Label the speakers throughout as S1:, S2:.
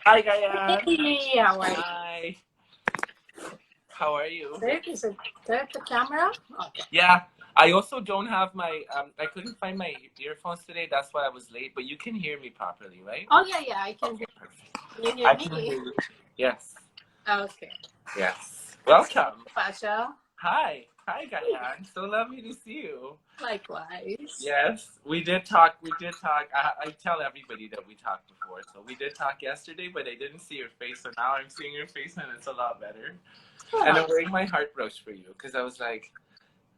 S1: Hi, Gayane.
S2: Hey, how are you?
S1: Hi. How are you?
S2: Is it there, the camera? Okay.
S1: Yeah. I also don't have my, I couldn't find my earphones today. That's why I was late. But you can hear me properly, right?
S2: Oh, yeah, I can
S1: Okay,
S2: hear
S1: perfect.
S2: you. Hear
S1: I can
S2: me?
S1: hear you. Yes.
S2: Okay.
S1: Yes. Welcome.
S2: Pasha.
S1: Hi. Hi, Gayane. So lovely to see you.
S2: Likewise.
S1: Yes. We did talk. I tell everybody that we talked before. So we did talk yesterday, but I didn't see your face. So now I'm seeing your face and it's a lot better. And I'm wearing my heart brooch for you because I was like,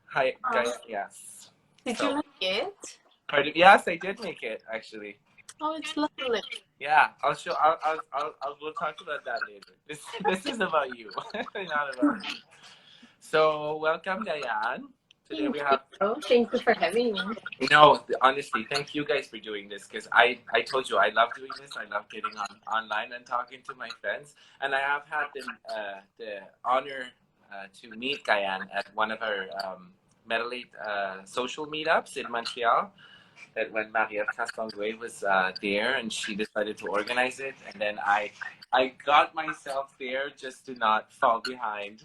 S1: hi, guys, yes.
S2: Did you make it?
S1: Pardon? Yes, I did make it, actually.
S2: Oh, it's lovely.
S1: Yeah, I'll show, we'll talk about that later. This is about you, not about me. So, welcome, Gayane. Today we have...
S2: Thank you for having me.
S1: No, honestly, thank you guys for doing this because I told you I love doing this. I love getting online and talking to my friends. And I have had the honor to meet Gayane at one of our MetalAid social meetups in Montreal. That when Maria Castonguay was there and she decided to organize it. And then I got myself there just to not fall behind.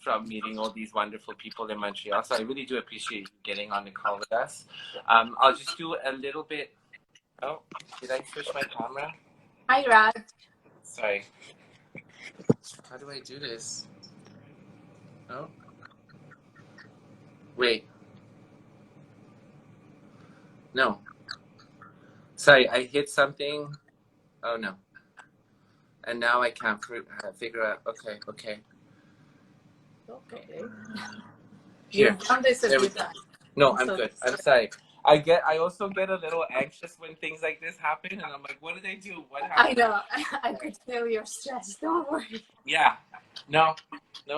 S1: From meeting all these wonderful people in Montreal. So I really do appreciate you getting on the call with us. I'll just do a little bit. Oh, did I switch my camera?
S2: Hi, Raj.
S1: Sorry. How do I do this? Oh. Wait. No. Sorry, I hit something. Oh, no. And now I can't figure out. Okay.
S2: Okay.
S1: Here.
S2: You've done this a few times.
S1: No, I'm good. I'm sorry. I also get a little anxious when things like this happen, and I'm like, what did I do? What happened?
S2: I know. I could feel your stress. Don't worry.
S1: Yeah. No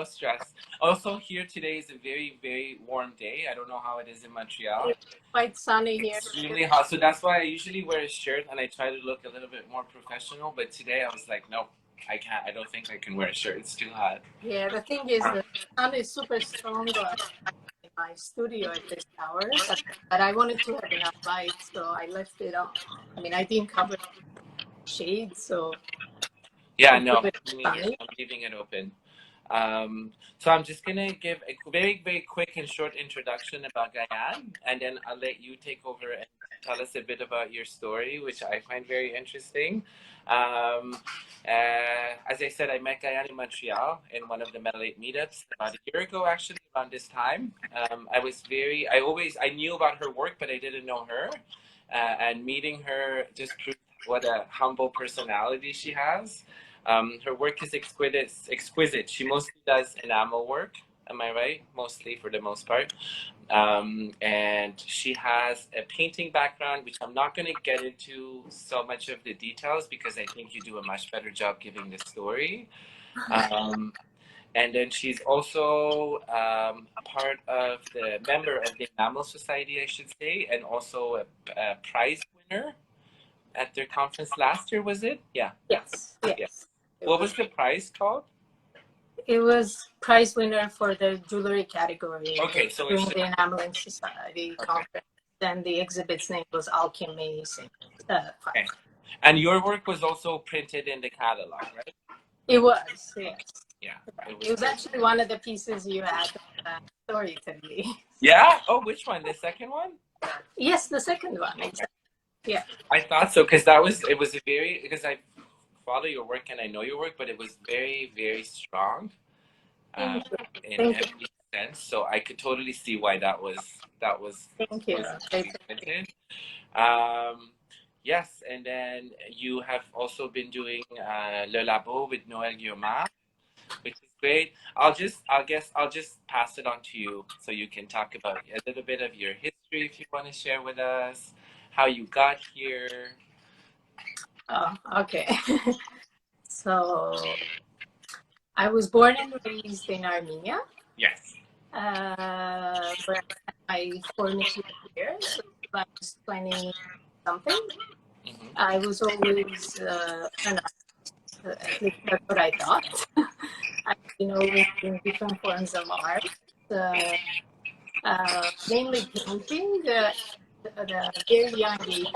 S1: stress. Also, here today is a very, very warm day. I don't know how it is in Montreal.
S2: It's quite sunny here.
S1: Extremely hot. So that's why I usually wear a shirt and I try to look a little bit more professional. But today I was like, no, I can't. I don't think I can wear a shirt. It's too hot.
S2: Yeah, the thing is, the sun is super strong in my studio at this hour, but I wanted to have enough light, so I left it on. I mean, I didn't cover shades, so
S1: yeah, no, I'm leaving it open. So I'm just gonna give a very, very quick and short introduction about Gayane, and then I'll let you take over and tell us a bit about your story, which I find very interesting. As I said, I met Gayane in Montreal in one of the MetalAid meetups about a year ago, actually, around this time. I knew about her work, but I didn't know her. And meeting her just proved what a humble personality she has. Her work is exquisite. She mostly does enamel work. Am I right? Mostly, for the most part. And she has a painting background, which I'm not going to get into so much of the details because I think you do a much better job giving the story. And then she's also part of the member of the Enamel Society, I should say, and also a prize winner at their conference last year, was it? Yeah.
S2: Yes.
S1: What was the prize called?
S2: It was prize winner for the jewellery category.
S1: Okay, so
S2: during the Enameling Society conference, and the exhibit's name was Alchemy.
S1: Okay. And your work was also printed in the catalog, right?
S2: It was, yes.
S1: Yeah.
S2: It was actually one of the pieces you had story to me.
S1: Yeah? Oh, which one? The second one?
S2: Yes, the second one. Exactly. Yeah.
S1: I thought so because because I follow your work and I know your work, but it was very, very strong in every sense. So I could totally see why that was.
S2: Thank you.
S1: Printed. Yes, and then you have also been doing Le Labo with Noël Guillaume, which is great. I'll just pass it on to you so you can talk about a little bit of your history if you want to share with us, how you got here.
S2: Oh, okay. So I was born and raised in Armenia.
S1: Yes.
S2: Where I spent my formative years, so I was 20 something. I was always at least that's what I thought. I've been always in different forms of art, mainly painting. The very young age,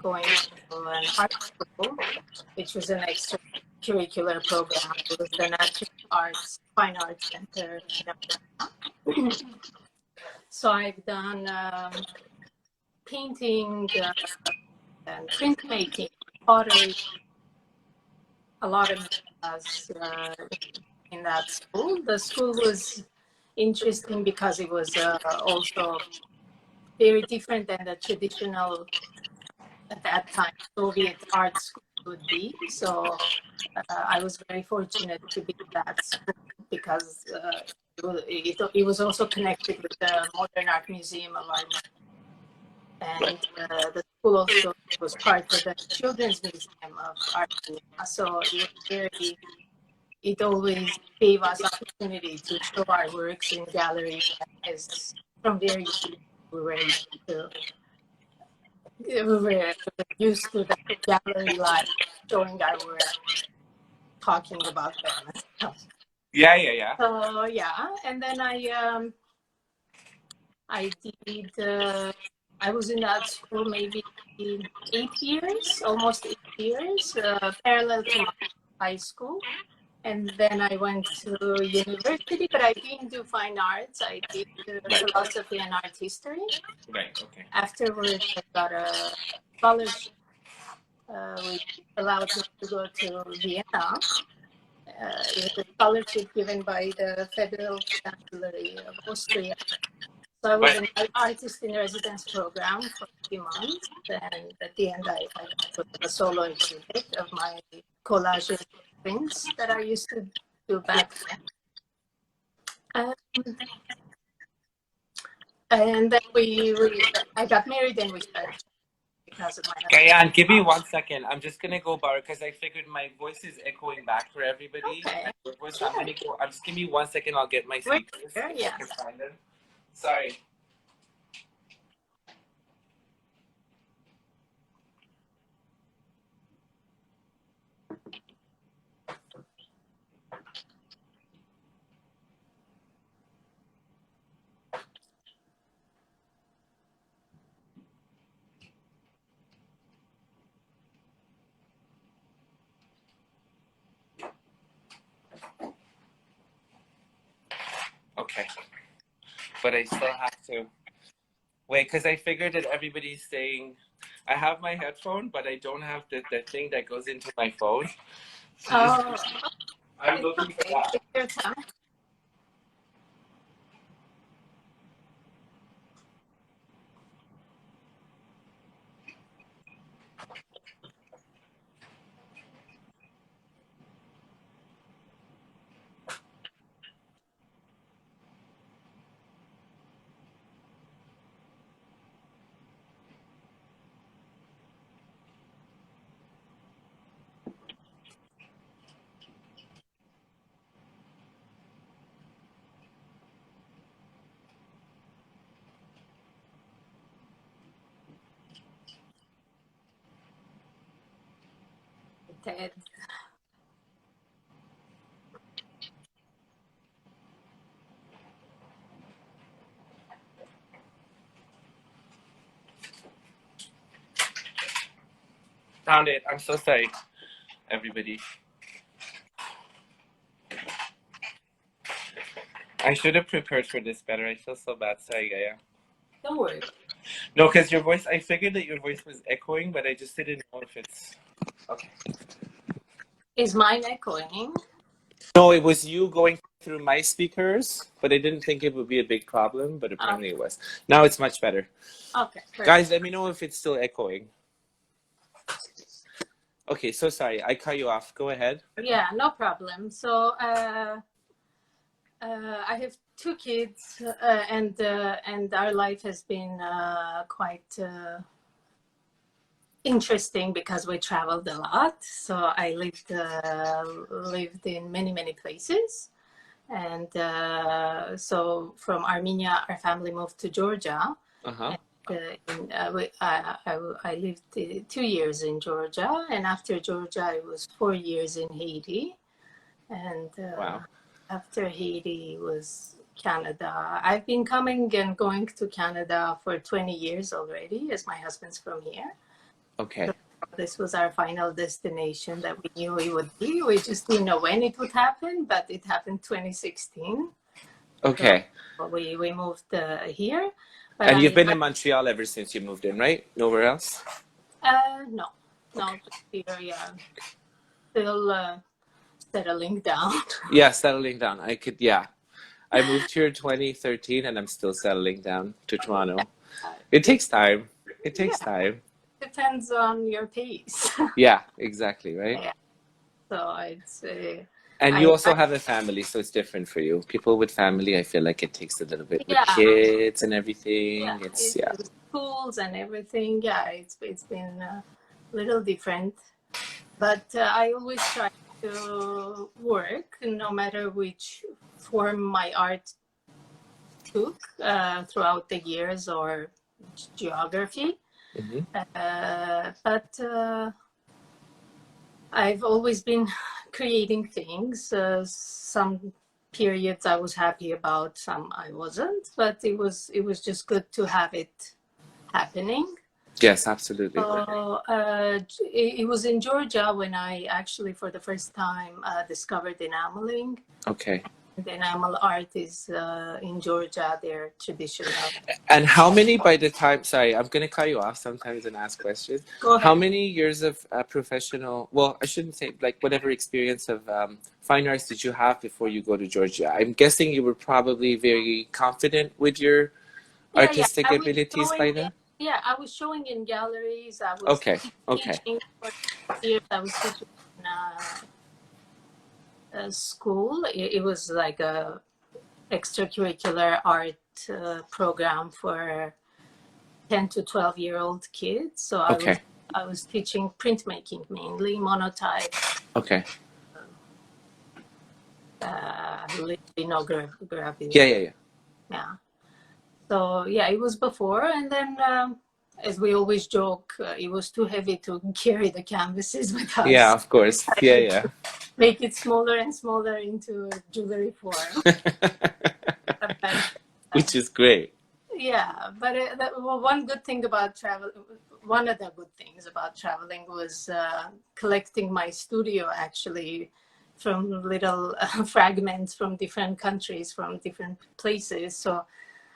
S2: going an art school, which was an extracurricular program. It was the National Arts Fine Arts Center in Armenia. So I've done painting and printmaking, pottery, a lot of class in that school. The school was interesting because it was also very different than the traditional, at that time, Soviet art school would be. So I was very fortunate to be at that school because it was also connected with the Modern Art Museum of Armenia. And the school also was part of the Children's Museum of Armenia. So it always gave us opportunity to show our works in gallery. As from very young, we were used to the gallery life, showing our work, talking about them and stuff.
S1: Yeah.
S2: So yeah, and then I did. I was in that school maybe 8 years, almost 8 years, parallel to my high school. And then I went to university, but I didn't do fine arts. I did philosophy and art history.
S1: Right, okay.
S2: Afterwards, I got a scholarship, which allowed me to go to Vienna. It was a scholarship given by the Federal Chancellery of Austria. So I was an artist in residence program for 3 months, and at the end I put a solo exhibit of my collages prints that I used to do back then. And then I got married and we started because of my husband.
S1: Gayane, give me 1 second. I'm just gonna go bar because I figured my voice is echoing back for everybody.
S2: Okay.
S1: Sure. Just give me 1 second. I'll get my speakers.
S2: Yeah.
S1: Sorry. Okay. But I still have to wait because I figured that everybody's saying I have my headphone, but I don't have the thing that goes into my phone. So I'm looking for that.
S2: Take your time. Ted.
S1: Found it. I'm so sorry, everybody. I should have prepared for this better. I feel so bad. Sorry, Gaia.
S2: Don't worry.
S1: No, because your voice, I figured that your voice was echoing, but I just didn't know if it's... Okay.
S2: Is mine echoing?
S1: No, it was you going through my speakers, but I didn't think it would be a big problem, but apparently it was. Now it's much better.
S2: Okay. Perfect.
S1: Guys, let me know if it's still echoing. Okay, so sorry. I cut you off. Go ahead.
S2: Yeah, no problem. So I have 2 kids, and our life has been quite interesting because we traveled a lot. So I lived in many places, and so from Armenia, our family moved to Georgia.
S1: Uh-huh.
S2: I lived 2 years in Georgia, and after Georgia, I was 4 years in Haiti, and
S1: Wow.
S2: After Haiti was Canada. I've been coming and going to Canada for 20 years already, as my husband's from here.
S1: Okay.
S2: this was our final destination that we knew it would be. We just didn't know when it would happen, but it happened 2016.
S1: Okay.
S2: So we moved here. But
S1: And you've been in Montreal ever since you moved in, right? Nowhere else?
S2: No, just here, yeah. Still settling down.
S1: Yeah, settling down. I moved here in 2013 and I'm still settling down to Toronto. It takes time. It takes time.
S2: Depends on your pace.
S1: Yeah, exactly, right?
S2: Yeah. So it's
S1: and you also have a family, so it's different for you. People with family, I feel like it takes a little bit with kids and everything.
S2: Yeah,
S1: It's
S2: schools and everything. Yeah, it's been a little different, but I always try to work no matter which form my art took throughout the years or geography.
S1: Mm-hmm.
S2: But I've always been creating things. Some periods I was happy about, some I wasn't, but it was just good to have it happening.
S1: Yes, absolutely.
S2: So it was in Georgia when I actually for the first time discovered enameling.
S1: Okay.
S2: The enamel art is in Georgia, they're traditional.
S1: And how many by the time, sorry, I'm going to cut you off sometimes and ask questions.
S2: Go ahead.
S1: How many years of professional, well, I shouldn't say, like whatever experience of fine arts did you have before you go to Georgia? I'm guessing you were probably very confident with your artistic abilities by then?
S2: Yeah, I was showing in galleries. I was teaching for years. I was teaching in a school. It was like a extracurricular art program for 10 to 12-year-old kids. So I was teaching printmaking mainly, monotype.
S1: Okay.
S2: Lithography.
S1: Yeah.
S2: So yeah, it was before, and then as we always joke, it was too heavy to carry the canvases with us.
S1: Yeah, of course. Yeah.
S2: Make it smaller and smaller into jewellery form.
S1: Which is great.
S2: Yeah, but one good thing about travel, one of the good things about traveling was collecting my studio actually from little fragments from different countries, from different places. So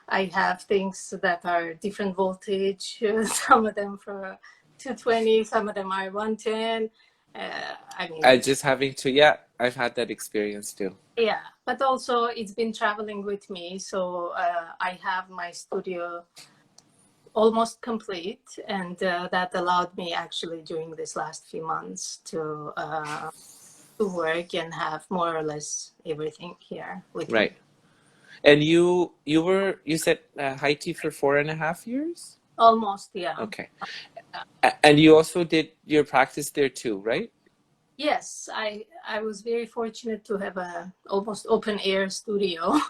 S2: I have things that are different voltage, some of them for 220, some of them are 110. I mean,
S1: Just having to, I've had that experience too.
S2: Yeah, but also it's been traveling with me. So I have my studio almost complete, and that allowed me actually during this last few months to work and have more or less everything here with me.
S1: And you said Haiti for 4.5 years?
S2: Almost, yeah.
S1: Okay. And you also did your practice there too, right?
S2: Yes, I was very fortunate to have a almost open air studio.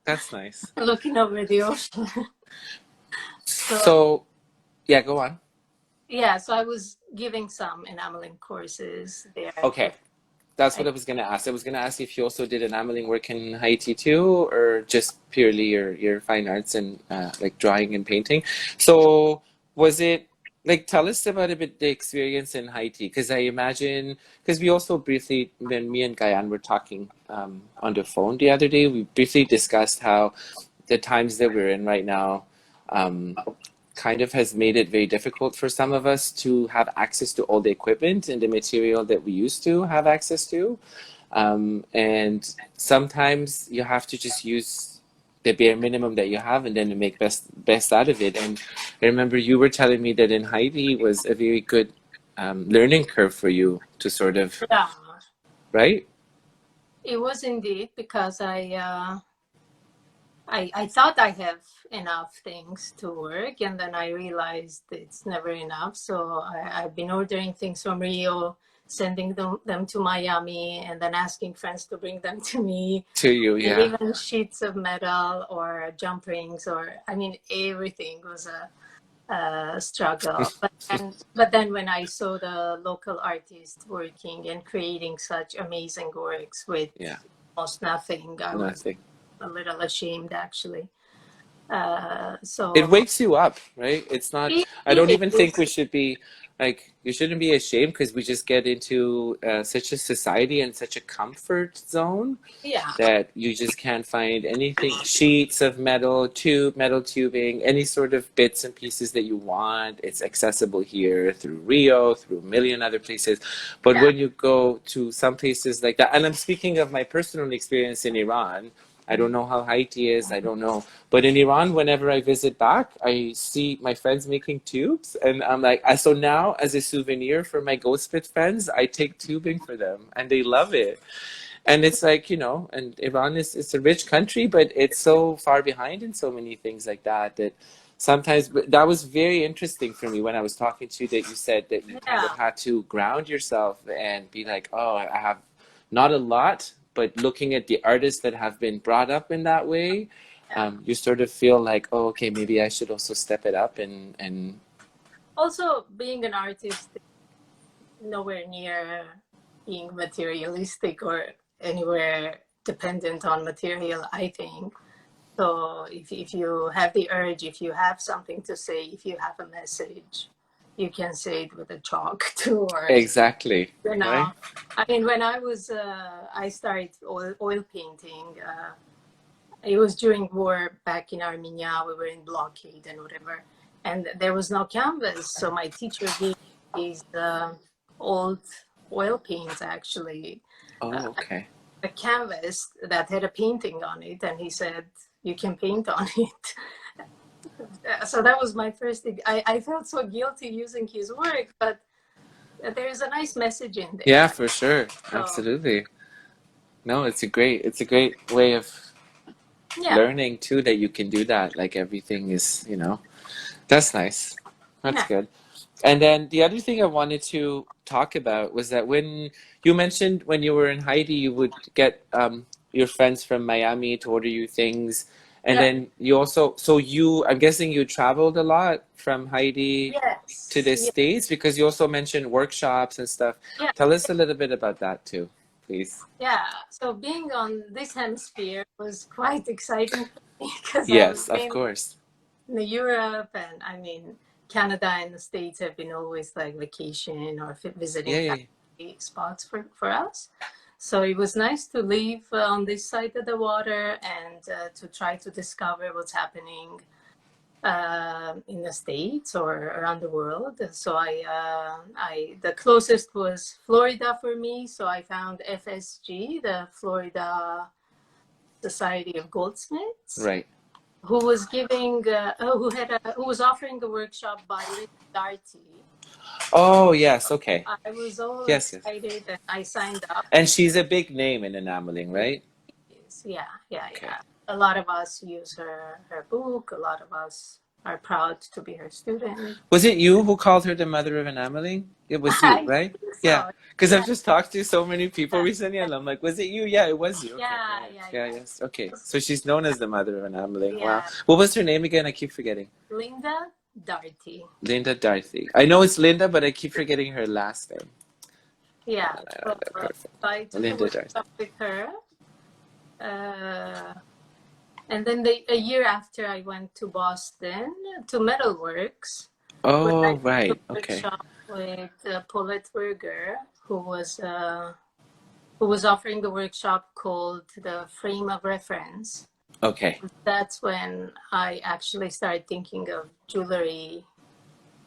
S1: That's nice.
S2: Looking over the ocean.
S1: So, yeah, go on.
S2: Yeah, so I was giving some enameling courses there.
S1: Okay. That's what I was going to ask. I was going to ask if you also did enameling work in Haiti too, or just purely your fine arts and like drawing and painting. So was it, like, tell us about a bit the experience in Haiti, because I imagine, because we also briefly, when me and Gayane were talking on the phone the other day, we briefly discussed how the times that we're in right now kind of has made it very difficult for some of us to have access to all the equipment and the material that we used to have access to. And sometimes you have to just use the bare minimum that you have and then to make best out of it. And I remember you were telling me that in Haiti was a very good learning curve for you to sort of, right?
S2: It was indeed, because I thought I have enough things to work, and then I realized it's never enough. So I've been ordering things from Rio, sending them to Miami, and then asking friends to bring them to me.
S1: To you, yeah.
S2: And even sheets of metal or jump rings, or I mean, everything was a struggle. But then when I saw the local artists working and creating such amazing works with almost nothing, I was a little ashamed actually.
S1: It
S2: So
S1: wakes you up, right? It's not,
S2: it
S1: I don't even think
S2: is,
S1: we should be like, you shouldn't be ashamed because we just get into such a society and such a comfort zone
S2: yeah,
S1: that you just can't find anything, sheets of metal tubing, any sort of bits and pieces that you want. It's accessible here through Rio, through a million other places. But
S2: yeah,
S1: when you go to some places like that, and I'm speaking of my personal experience in Iran, I don't know how Haiti is, I don't know. But in Iran, whenever I visit back, I see my friends making tubes. And I'm like, so now as a souvenir for my Ghost Spit friends, I take tubing for them and they love it. And it's like, and Iran is, it's a rich country, but it's so far behind in so many things like that, that sometimes, but that was very interesting for me when I was talking to you, that you said that you kind of
S2: yeah,
S1: had to ground yourself and be like, oh, I have not a lot, but looking at the artists that have been brought up in that way,
S2: yeah.
S1: you sort of feel like, oh, okay, maybe I should also step it up and
S2: Also, being an artist is nowhere near being materialistic or anywhere dependent on material, I think. So if you have the urge, if you have something to say, if you have a message, you can say it with a chalk too, or
S1: exactly,
S2: you know.
S1: right?
S2: I mean, when I started oil painting. It was during war back in Armenia. We were in blockade and whatever, and there was no canvas. So my teacher gave these old oil paints, actually,
S1: Oh,
S2: uh,
S1: okay.
S2: a canvas that had a painting on it, and he said, "You can paint on it." So that was my first thing. I felt so guilty using his work, but there is a nice message in
S1: Yeah,
S2: there.
S1: for sure.
S2: So
S1: Absolutely. No, it's a great way of
S2: yeah,
S1: learning too, that you can do that. Like everything is, that's nice. That's
S2: yeah,
S1: good. And then the other thing I wanted to talk about was that when you mentioned when you were in Haiti, you would get your friends from Miami to order you things. And
S2: yeah.
S1: then you also, so I'm guessing you traveled a lot from Haiti to
S2: Yes,
S1: the
S2: yeah,
S1: States, because you also mentioned workshops and stuff.
S2: yeah.
S1: Tell us a little bit about that too, please.
S2: Yeah, so being on this hemisphere was quite exciting for me because I've
S1: Yes, of
S2: been
S1: course.
S2: in Europe, and I mean, Canada and the States have been always like vacation or
S1: Yeah,
S2: visiting
S1: yeah, yeah.
S2: family spots for us. So it was nice to live on this side of the water and to try to discover what's happening in the States or around the world. So the closest was Florida for me. So I found FSG, the Florida Society of Goldsmiths,
S1: Right.
S2: who was who was offering a workshop by Linda Darty.
S1: Oh, yes. Okay.
S2: I was all
S1: Yes, yes.
S2: excited and I signed up.
S1: And she's a big name in enameling, right?
S2: Yeah, yeah,
S1: Okay.
S2: yeah. A lot of us use her book. A lot of us are proud to be her student.
S1: Was it you who called her the mother of enameling? It was you,
S2: I
S1: right?
S2: think
S1: Yeah.
S2: so.
S1: Because
S2: Yeah,
S1: I've just talked to so many people recently, and I'm like, was it you? Yeah, it was you. Okay.
S2: yeah,
S1: Yeah,
S2: yeah,
S1: yeah. Yeah,
S2: yeah.
S1: yes. Okay. So she's known as the mother of enameling. Wow.
S2: Yeah,
S1: What was her name again? I keep forgetting.
S2: Linda Darty.
S1: Linda Darcy. I know it's Linda, but I keep forgetting her last name.
S2: Yeah, so
S1: Perfect.
S2: I took a
S1: Linda Darcy.
S2: workshop with her. Uh, and then a year after, I went to Boston to Metalworks, where I
S1: Oh,
S2: took
S1: right.
S2: a
S1: Okay.
S2: workshop with Paulette Berger, who was offering the workshop called the Frame of Reference.
S1: Okay.
S2: That's when I actually started thinking of jewelry,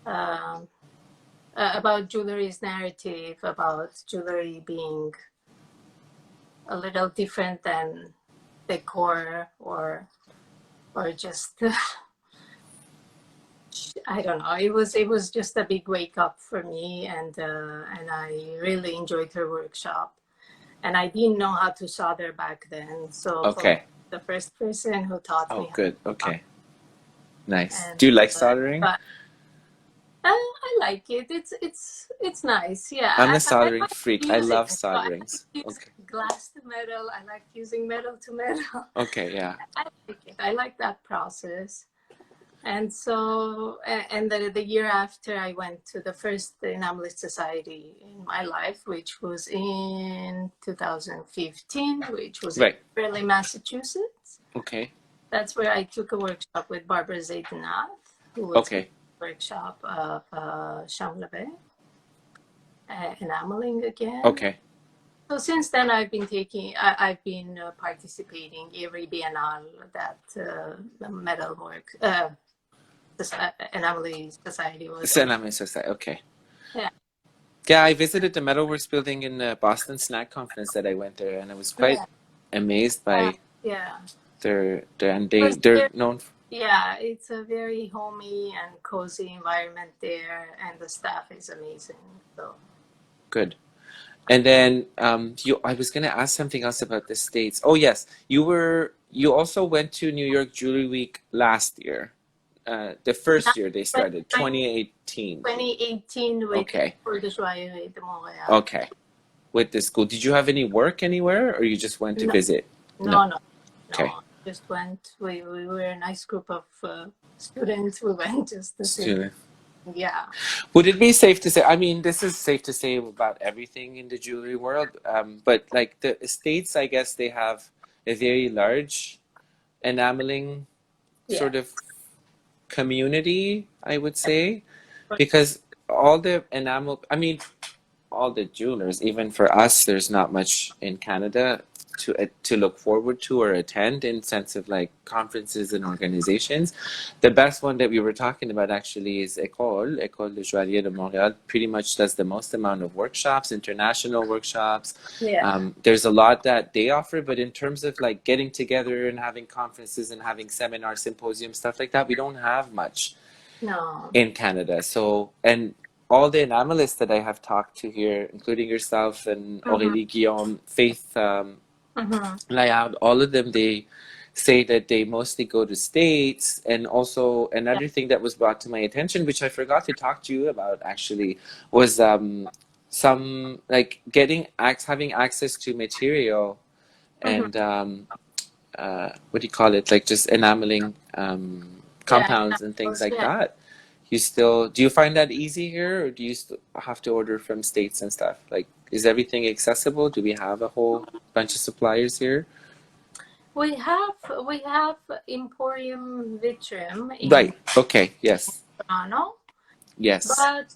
S2: um, about jewelry's narrative, about jewelry being a little different than decor or just I don't know. It was just a big wake up for me, and I really enjoyed her workshop. And I didn't know how to solder back then, so Paul,
S1: Okay.
S2: the first person who taught
S1: Oh,
S2: me
S1: good.
S2: how.
S1: Okay. Nice.
S2: And
S1: Do you like soldering?
S2: but I like it. It's nice. Yeah,
S1: I'm a
S2: I
S1: soldering
S2: like
S1: freak. I
S2: using.
S1: love
S2: So I like
S1: solderings.
S2: using
S1: Okay.
S2: glass to metal. I like using metal to metal.
S1: Okay, yeah.
S2: I like it. I like that process. And so, and the year after, I went to the first Enamelist Society in my life, which was in 2015, which was in
S1: Right.
S2: Berlin, Massachusetts.
S1: Okay.
S2: That's where I took a workshop with Barbara Zaydenat, who was
S1: Okay.
S2: workshop of Chamlabe, enameling again.
S1: Okay.
S2: So since then, I've been I've been participating every biennale that the metalwork, enameling society was.
S1: Enamel Society. Okay.
S2: Yeah.
S1: Yeah, I visited the Metalworks building in the Boston Snack Conference that I went there, and I was quite amazed by
S2: Yeah.
S1: they're known.
S2: Yeah, it's a very homey and cozy environment there, and the staff is amazing. So
S1: Good. And then I was gonna ask something else about the States. Oh yes, you also went to New York Jewelry Week last year. The first year they started, 2018.
S2: 2018 with
S1: Okay.
S2: for the Joaillerie de Montréal.
S1: Okay. With the school. Did you have any work anywhere, or you just went to visit?
S2: No.
S1: Okay.
S2: Just went. We were a nice group of students. We went just to see. Yeah.
S1: Would it be safe to say, I mean, this is safe to say about everything in the jewelry world, but like the States, I guess they have a very large enameling sort of community, I would say, because all the enamel, I mean, all the jewelers, even for us, there's not much in Canada to look forward to or attend in sense of like conferences and organizations. The best one that we were talking about actually is École de Joaillerie de Montréal. Pretty much does the most amount of workshops, international workshops. There's a lot that they offer, but in terms of like getting together and having conferences and having seminars, symposiums, stuff like that, we don't have much in Canada. So, and all the enamelists that I have talked to here, including yourself and Aurélie Guillaume, Faith Layard, all of them, they say that they mostly go to States. And also another thing that was brought to my attention, which I forgot to talk to you about actually, was some like having access to material and what do you call it, like just enameling compounds and things like that. Do you find that easy here, or do you still have to order from States and stuff? Like, is everything accessible? Do we have a whole bunch of suppliers here?
S2: We have Emporium Vitrum in
S1: Right. Okay. Yes.
S2: Toronto.
S1: Yes.
S2: But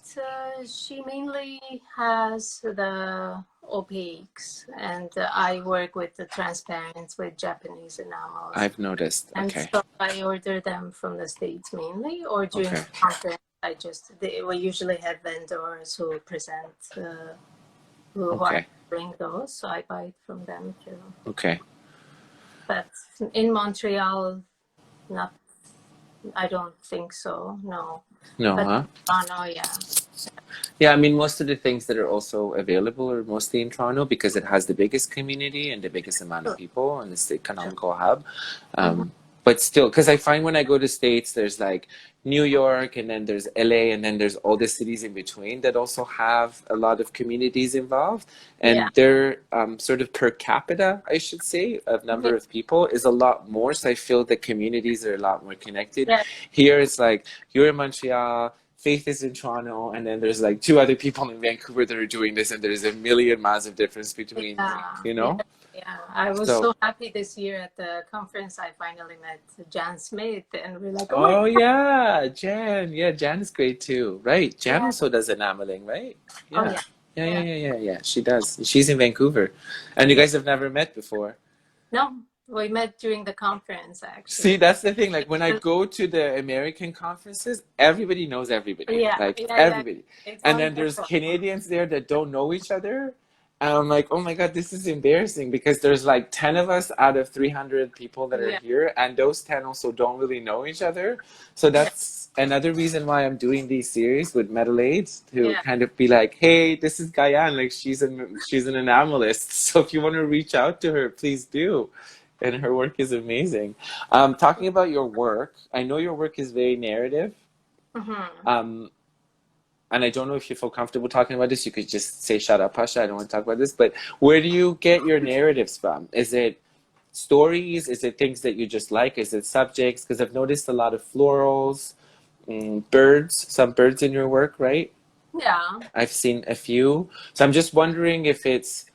S2: she mainly has the opaques, and I work with the transparents with Japanese enamels.
S1: I've noticed.
S2: And
S1: okay.
S2: so I order them from the States mainly, or during the conference. We usually have vendors who present, who bring those, so I buy it from them too. Okay. But in Montreal, not. I don't think so. No.
S1: No,
S2: but,
S1: huh?
S2: Toronto, yeah.
S1: Yeah, I mean, most of the things that are also available are mostly in Toronto because it has the biggest community and the biggest amount of people, and it's the economical hub. But still, because I find when I go to States, there's like New York, and then there's LA, and then there's all the cities in between that also have a lot of communities involved. And their sort of per capita, I should say, of number of people is a lot more. So I feel the communities are a lot more connected. Yeah. Here it's like, you're in Montreal, Faith is in Toronto, and then there's like 2 other people in Vancouver that are doing this, and there's a million miles of difference between, you know? Yeah, I was so happy this year at the conference. I finally met Jan Smith, and we're like, oh yeah, Jan. Yeah, Jan is great too, right? Jan also does enameling, right? Yeah. Yeah. She does. She's in Vancouver, and you guys have never met before. No, we met during the conference, actually. See, that's the thing. Like when I go to the American conferences, everybody knows everybody. Yeah, like everybody. And then there's Canadians there that don't know each other. And I'm like, oh my God, this is embarrassing because there's like 10 of us out of 300 people that are here. And those 10 also don't really know each other. So that's another reason why I'm doing these series with MetalAid to kind of be like, hey, this is Gayane. Like she's an enamelist. So if you want to reach out to her, please do. And her work is amazing. Talking about your work, I know your work is very narrative. And I don't know if you feel comfortable talking about this. You could just say, shut up, Pasha. I don't want to talk about this. But where do you get your narratives from? Is it stories? Is it things that you just like? Is it subjects? Because I've noticed a lot of florals, birds, some birds in your work, right? Yeah. I've seen a few. So I'm just wondering if it's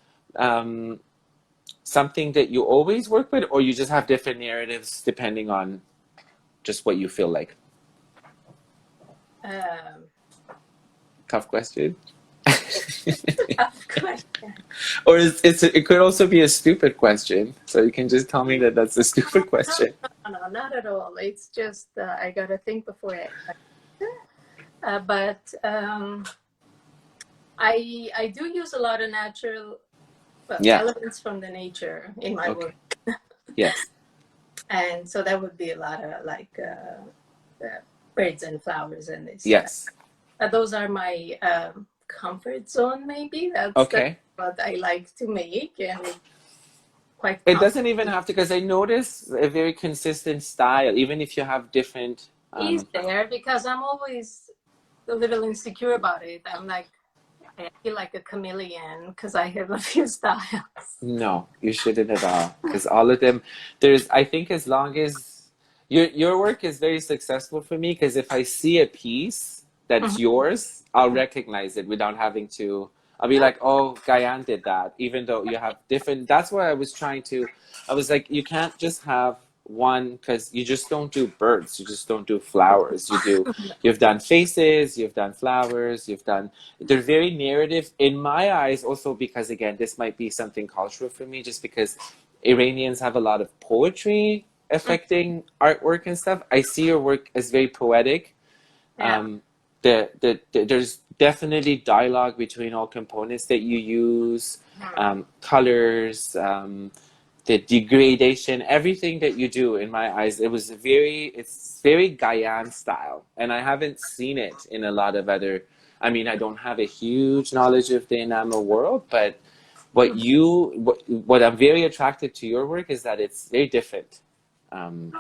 S1: something that you always work with, or you just have different narratives depending on just what you feel like?
S2: Um,
S1: Tough question.
S2: Tough question.
S1: Or it could also be a stupid question. So you can just tell me that that's a stupid question.
S2: No, not at all. It's just I gotta think before I answer. But I do use a lot of natural
S1: Yeah.
S2: elements from the nature in my work,
S1: Yes.
S2: and so that would be a lot of like birds and flowers and this.
S1: Yes.
S2: Those are my comfort zone. Maybe that's
S1: Okay.
S2: what I like to make, and it's quite.
S1: It doesn't even have to, because I notice a very consistent style, even if you have different.
S2: Is there, because I'm always a little insecure about it. I'm like, I feel like a chameleon because I have a few styles.
S1: No, you shouldn't at all. Because all of them, I think as long as your work is very successful for me, because if I see a piece that's yours, I'll recognize it without having to. I'll be like, oh, Gayane did that, even though you have different. That's why I was like, you can't just have one, because you just don't do birds, you just don't do flowers. You've done faces, you've done flowers, they're very narrative in my eyes, also because, again, this might be something cultural for me, just because Iranians have a lot of poetry affecting artwork and stuff. I see your work as very poetic.
S2: Yeah.
S1: There's definitely dialogue between all components that you use, colors, the degradation, everything that you do. In my eyes, it's very Gayane style, and I haven't seen it in a lot of other. I mean, I don't have a huge knowledge of the enamel world, but what I'm very attracted to your work is that it's very different, and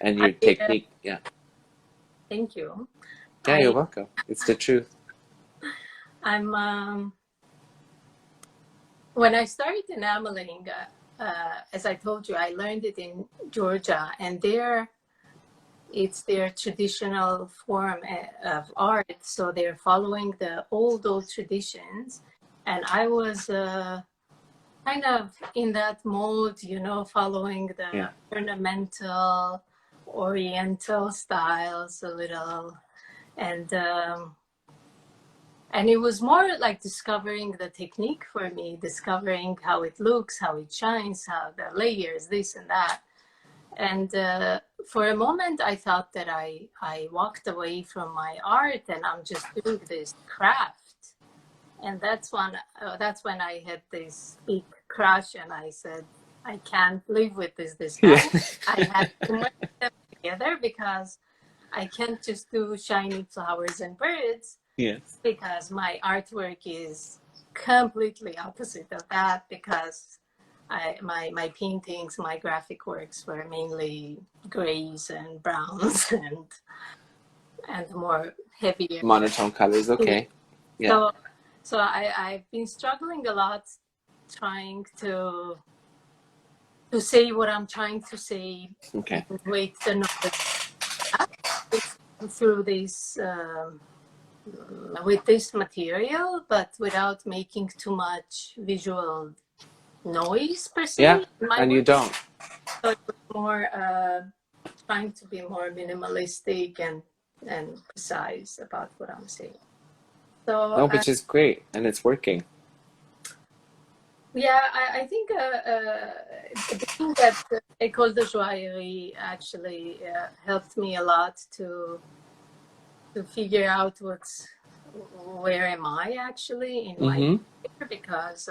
S1: your technique. Yeah.
S2: Thank you.
S1: Yeah, you're welcome. It's the truth.
S2: I'm when I started enameling, as I told you, I learned it in Georgia, and it's their traditional form of art. So they're following the old traditions, and I was kind of in that mode, following the ornamental, oriental styles a little. And it was more like discovering the technique for me, discovering how it looks, how it shines, how the layers, this and that. And for a moment, I thought that I walked away from my art and I'm just doing this craft. And that's when I had this big crash, and I said, I can't live with this guy. I had to merge them together, because I can't just do shiny flowers and birds.
S1: Yes.
S2: Because my artwork is completely opposite of that, because my paintings, my graphic works were mainly grays and browns and more heavier
S1: monotone colors. Okay. Yeah.
S2: So I've been struggling a lot trying to say what I'm trying to say.
S1: Okay.
S2: With the knowledge through this with this material, but without making too much visual noise per se.
S1: Yeah, and you don't.
S2: So it was more trying to be more minimalistic and precise about what I'm saying. So
S1: no, which is great, and it's working.
S2: Yeah, I think the thing that École de Joaillerie actually helped me a lot to figure out where am I actually in my career, because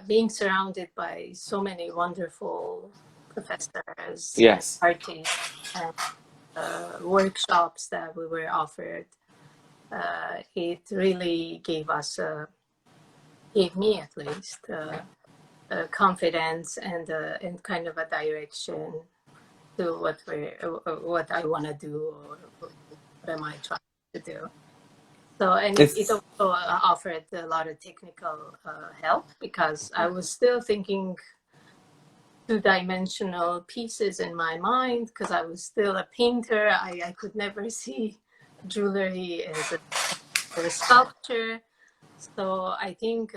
S2: being surrounded by so many wonderful professors,
S1: yes,
S2: artists, and workshops that we were offered, it really gave me at least confidence and kind of a direction to what I want to do, or what am I trying to do. So, and it also offered a lot of technical help, because I was still thinking two-dimensional pieces in my mind, because I was still a painter. I could never see jewelry as a sculpture. So I think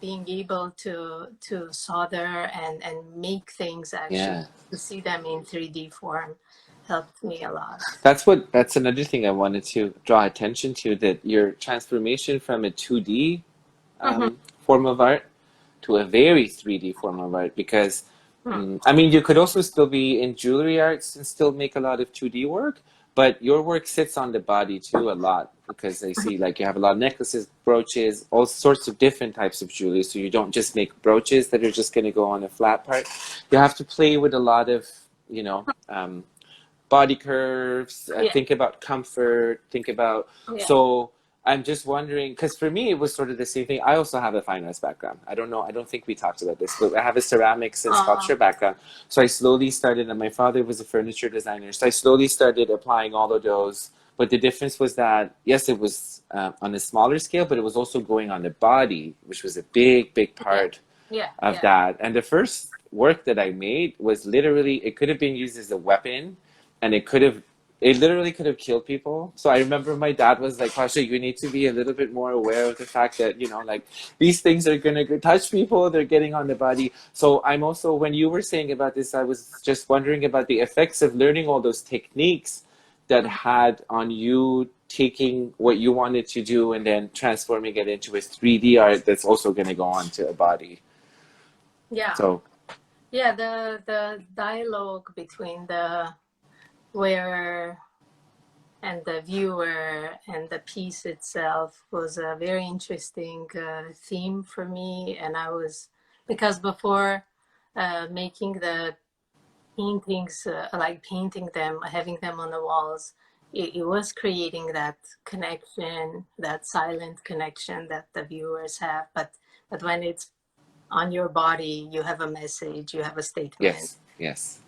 S2: being able to solder and make things actually,
S1: Yeah.
S2: to see them in 3D form helped me a lot.
S1: That's another thing I wanted to draw attention to, that your transformation from a 2D
S2: Mm-hmm.
S1: form of art to a very 3D form of art, because
S2: Mm.
S1: I mean, you could also still be in jewelry arts and still make a lot of 2D work, but your work sits on the body too a lot, because I see like you have a lot of necklaces, brooches, all sorts of different types of jewelry. So you don't just make brooches that are just going to go on a flat part. You have to play with a lot of, you know, body curves,
S2: Yeah,
S1: think about comfort, think about,
S2: yeah.
S1: so I'm just wondering, because for me it was sort of the same thing. I also have a fine arts background. I don't know, I don't think we talked about this, but I have a ceramics and
S2: Uh,
S1: sculpture background. So I slowly started, and my father was a furniture designer, so I slowly started applying all of those. But the difference was that, yes, it was on a smaller scale, but it was also going on the body, which was a big
S2: yeah,
S1: part
S2: yeah,
S1: of
S2: yeah.
S1: that. And the first work that I made was literally, it could have been used as a weapon, and it literally could have killed people. So I remember my dad was like, Pasha, you need to be a little bit more aware of the fact that, you know, like these things are going to touch people, they're getting on the body. So I'm also, when you were saying about this, I was just wondering about the effects of learning all those techniques that
S2: Mhm.
S1: had on you taking what you wanted to do and then transforming it into a 3D art that's also going to go onto a body.
S2: Yeah,
S1: So
S2: yeah. The dialogue between the wearer and the viewer and the piece itself was a very interesting theme for me. And I was, because before making the paintings, like painting them, having them on the walls, it was creating that connection, that silent connection that the viewers have. But when it's on your body, you have a message, you have a statement,
S1: yes, yes.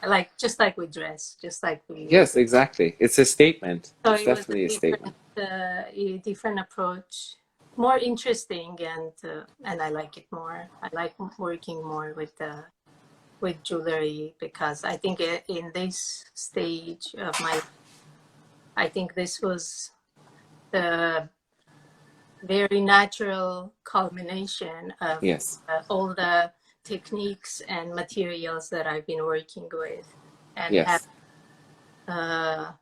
S2: like just like we dress, just like we.
S1: Yes, exactly. It's a statement.
S2: So
S1: It's
S2: it was
S1: definitely a statement.
S2: a different approach, more interesting, and I like it more. I like working more with jewelry, because I think in this stage of my life, I think this was the very natural culmination of
S1: Yes.
S2: all the techniques and materials that I've been working with, and have
S1: Yes.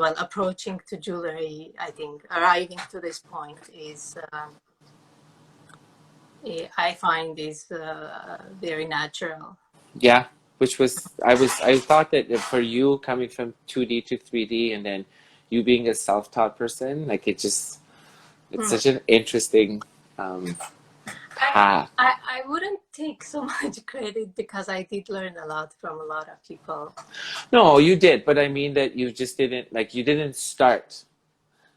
S2: well, approaching to jewelry. I think arriving to this point is I find is very natural.
S1: Yeah. Which was, I thought that for you coming from 2D to 3D, and then you being a self-taught person, like it's
S2: Hmm.
S1: such an interesting um,
S2: I,
S1: path.
S2: I wouldn't take so much credit, because I did learn a lot from a lot of people.
S1: No, you did, but I mean that you just didn't, like, you didn't start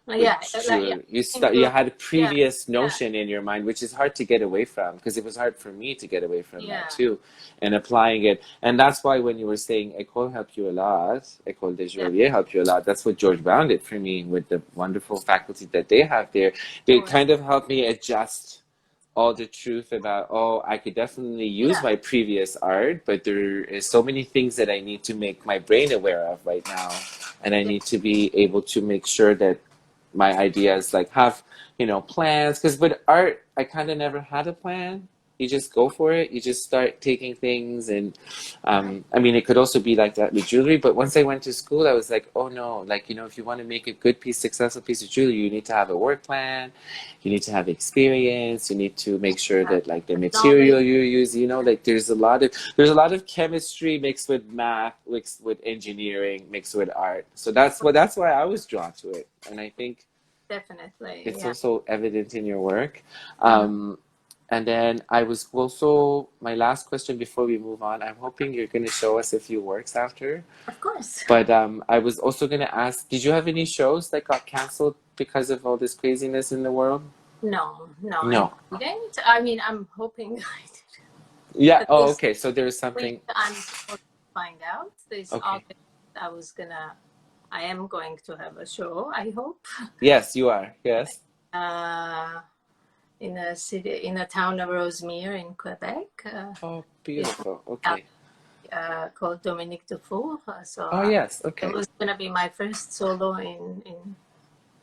S1: with
S2: Yeah, like, yeah,
S1: jewelry. You
S2: into,
S1: had a
S2: yeah,
S1: previous
S2: yeah,
S1: notion in your mind, which is hard to get away from, because it was hard for me to get away from that
S2: yeah,
S1: too, and applying it. And that's why when you were saying École helped you a lot, École des
S2: yeah.
S1: Joailliers helped you a lot, that's what George Brown did for me with the wonderful faculty that they have there. They
S2: Oh,
S1: kind of helped me adjust all the truth about, oh, I could definitely use
S2: yeah,
S1: my previous art, but there is so many things that I need to make my brain aware of right now, and I
S2: yeah,
S1: need to be able to make sure that my ideas like have, you know, plans, because with art I kind of never had a plan. You just go for it, you just start taking things. And I mean, it could also be like that with jewelry, but once I went to school I was like, oh no, like, you know, if you want to make a good piece, successful piece of jewelry, you need to have a work plan, you need to have experience, you need to make sure
S2: yeah.
S1: that like the
S2: Knowledge.
S1: material you use, you know, like there's a lot of chemistry mixed with math, mixed with engineering, mixed with art. So that's why I was drawn to it, and I think
S2: Definitely,
S1: it's
S2: yeah.
S1: also evident in your work.
S2: Mhm.
S1: And then I was also, my last question before we move on, I'm hoping you're going to show us a few works after.
S2: Of course.
S1: But I was also going to ask, did you have any shows that got canceled because of all this craziness in the world?
S2: No, no, I
S1: No.
S2: didn't. I mean, I'm hoping I did.
S1: Yeah.
S2: But
S1: Oh,
S2: this
S1: okay. So there's
S2: week,
S1: something.
S2: I'm supposed to find out. This
S1: Okay.
S2: August, I am going to have a show, I hope,
S1: Yes, you are. Yes.
S2: uh, in a town of Rosemere in Quebec.
S1: Oh,
S2: It's
S1: beautiful. Okay.
S2: called Dominique Dufour. So
S1: Oh, yes.
S2: it
S1: Okay.
S2: was going to be my first solo in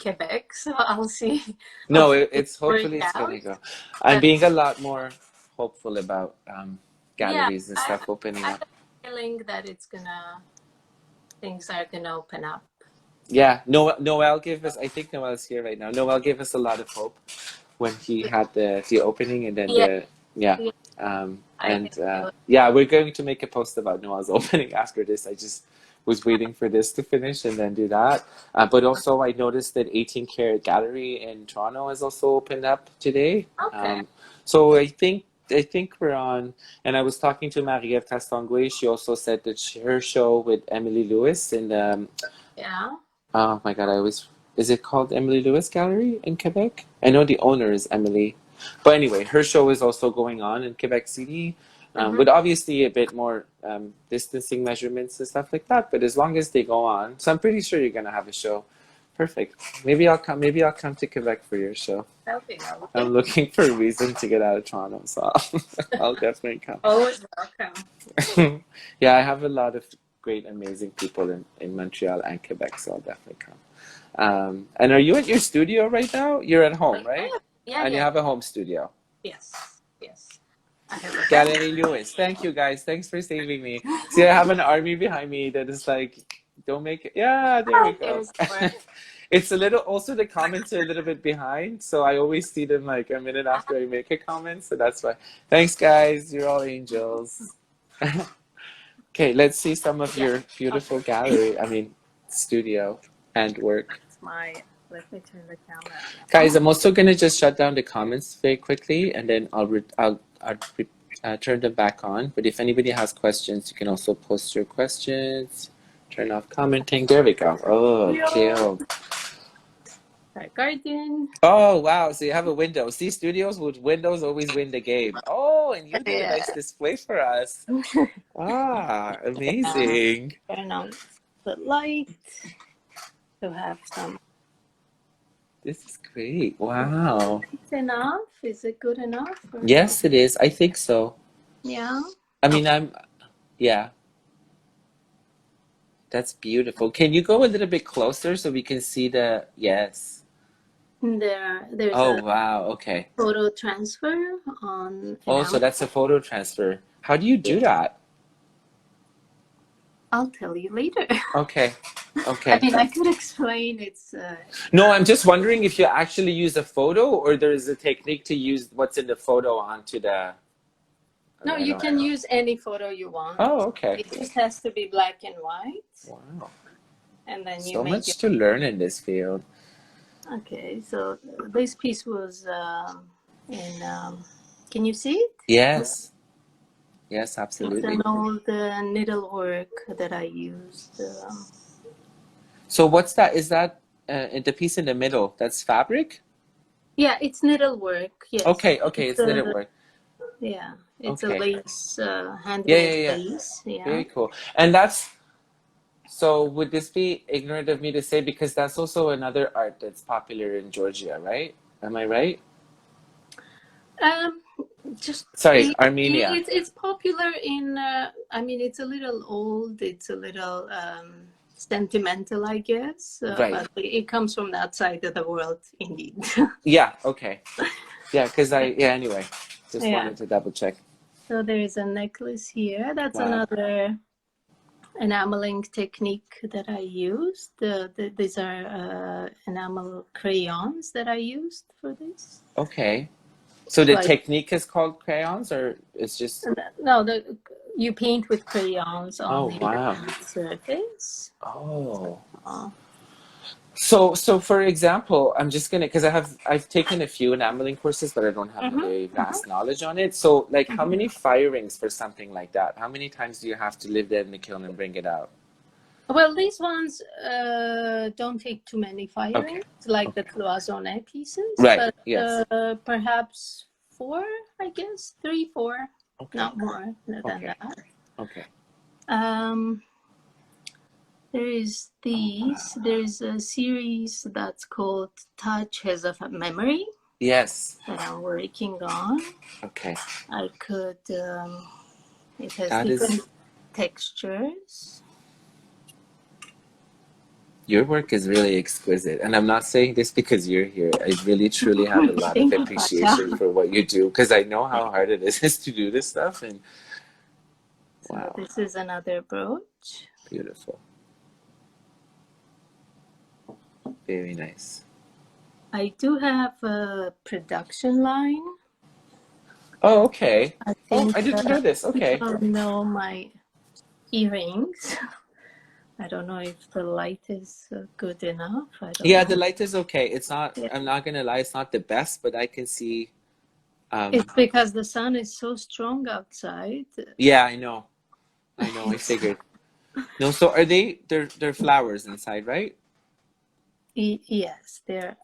S2: Quebec, so I'll see.
S1: No,
S2: Hopefully
S1: it's
S2: work
S1: hopefully it's
S2: out.
S1: gonna go. I'm
S2: But
S1: being a lot more hopeful about
S2: yeah,
S1: galleries and
S2: I
S1: stuff opening
S2: I
S1: up.
S2: have a feeling that things are gonna open up.
S1: Yeah, Noel gave us. I think Noel's here right now. Noel gave us a lot of hope when he had the opening, and then
S2: Yeah,
S1: the yeah,
S2: yeah, I think
S1: and
S2: so.
S1: yeah, we're going to make a post about Noel's opening after this. I just was waiting for this to finish and then do that. But also, I noticed that 18 Karat Gallery in Toronto has also opened up today.
S2: Okay.
S1: So I think we're on. And I was talking to Marie-Ève Castonguay. She also said that her show with Emily Lewis in
S2: Yeah.
S1: oh my God, I always. Is it called Emily Lewis Gallery in Quebec? I know the owner is Emily. But anyway, her show is also going on in Quebec City,
S2: Mm-hmm.
S1: with obviously a bit more distancing measurements and stuff like that. But as long as they go on, so I'm pretty sure you're gonna have a show. Perfect. Maybe I'll come. Maybe I'll come to Quebec for your show.
S2: That'll be lovely.
S1: I'm looking for a reason to get out of Toronto, so I'll definitely come.
S2: Always welcome.
S1: Yeah, I have a lot of great, amazing people in Montreal and Quebec, so I'll definitely come. And are you at your studio right now? You're at home, right?
S2: Yeah,
S1: And you
S2: yeah.
S1: have a home studio.
S2: Yes, yes. I have a bed.
S1: Gayane Lewis. Thank you guys. Thanks for saving me. See, I have an army behind me that is like, don't make it. Yeah, there we
S2: Oh,
S1: go.
S2: there's more.
S1: It's a little, also the comments are a little bit behind. So I always see them like a minute after I make a comment. So that's why. Thanks, guys. You're all angels. Okay, let's see some of
S2: Yeah.
S1: your beautiful gallery, studio and work.
S2: That's let me turn the camera on.
S1: Guys, I'm also gonna just shut down the comments very quickly, and then I'll turn them back on. But if anybody has questions, you can also post your questions. Turn off commenting. There we go. Oh, killed.
S2: Our garden.
S1: Oh, wow. So you have a window. See, studios with windows always win the game. Oh, and you did a nice display for us. Ah, amazing.
S2: Turn on the light to have some.
S1: This is great. Wow.
S2: It's enough. Is it good enough? Or
S1: Yes, it is. I think so.
S2: yeah.
S1: Yeah. That's beautiful. Can you go a little bit closer so we can see the, yes.
S2: There's
S1: Oh,
S2: a
S1: wow. Okay.
S2: photo transfer on.
S1: Oh, so that's a photo transfer. How do you do that?
S2: I'll tell you later.
S1: Okay.
S2: I
S1: Okay.
S2: mean, I could explain. It's
S1: No, I'm just wondering if you actually use a photo or there's a technique to use what's in the photo onto the.
S2: no.
S1: I
S2: You
S1: don't
S2: can
S1: know.
S2: use any photo you want.
S1: Oh, okay.
S2: It just has to be black and white,
S1: Wow.
S2: and then you
S1: So
S2: make
S1: much
S2: it.
S1: to learn in this field.
S2: Okay, so this piece was in. Can you see it?
S1: Yes. Yes,
S2: It's
S1: absolutely.
S2: an old needlework that I used.
S1: So what's that? Is that the piece in the middle? That's fabric?
S2: Yeah, it's needlework. Yes.
S1: Okay, it's
S2: a,
S1: knitted work.
S2: Yeah, it's
S1: Okay.
S2: a lace,
S1: Yeah,
S2: handmade
S1: yeah.
S2: lace. Yeah.
S1: Very cool. And that's, so would this be ignorant of me to say, because that's also another art that's popular in Georgia, right? Am I right?
S2: Um, just
S1: Sorry, Armenia.
S2: it's popular in. I mean, it's a little old. It's a little sentimental, I guess.
S1: Right.
S2: But it comes from that side of the world, indeed.
S1: Yeah, okay. Yeah, because anyway, just
S2: Yeah.
S1: wanted to double check.
S2: So there is a necklace here. That's
S1: Wow.
S2: another enameling technique that I used. These are enamel crayons that I used for this.
S1: Okay. So the
S2: Like-
S1: technique is called crayons, or it's just...
S2: No, you paint with crayons on
S1: Oh,
S2: the
S1: wow.
S2: surface.
S1: Oh.
S2: Oh.
S1: So for example, I'm just gonna, because I've taken a few enameling courses, but I don't have a very vast knowledge on it. So like, how many firings for something like that? How many times do you have to live there in the kiln and bring it out?
S2: Well, these ones don't take too many firings, like the cloisonné pieces.
S1: Right,
S2: But
S1: yes.
S2: perhaps 4, I guess, 3, 4, not more than that.
S1: Okay.
S2: There's a series that's called Touches of Memory
S1: Yes.
S2: that I'm working on.
S1: Okay.
S2: I could, it has
S1: That is-
S2: different textures.
S1: Your work is really exquisite. And I'm not saying this because you're here. I really, truly have a lot of
S2: Thank you, Pasha.
S1: appreciation for what you do because I know how hard it is to do this stuff. And
S2: So
S1: wow,
S2: this is another brooch.
S1: beautiful. Very nice.
S2: I do have a production line.
S1: Oh, okay.
S2: I
S1: Oh,
S2: think
S1: I didn't know this. Okay.
S2: people know my earrings. I don't know if the light is good enough. I don't
S1: Yeah,
S2: know.
S1: the light is okay. It's not,
S2: Yeah.
S1: I'm not gonna lie, it's not the best, but I can see.
S2: It's because the sun is so strong outside.
S1: Yeah, I know. I know, I figured. No, so are they're flowers inside, right?
S2: Yes, there.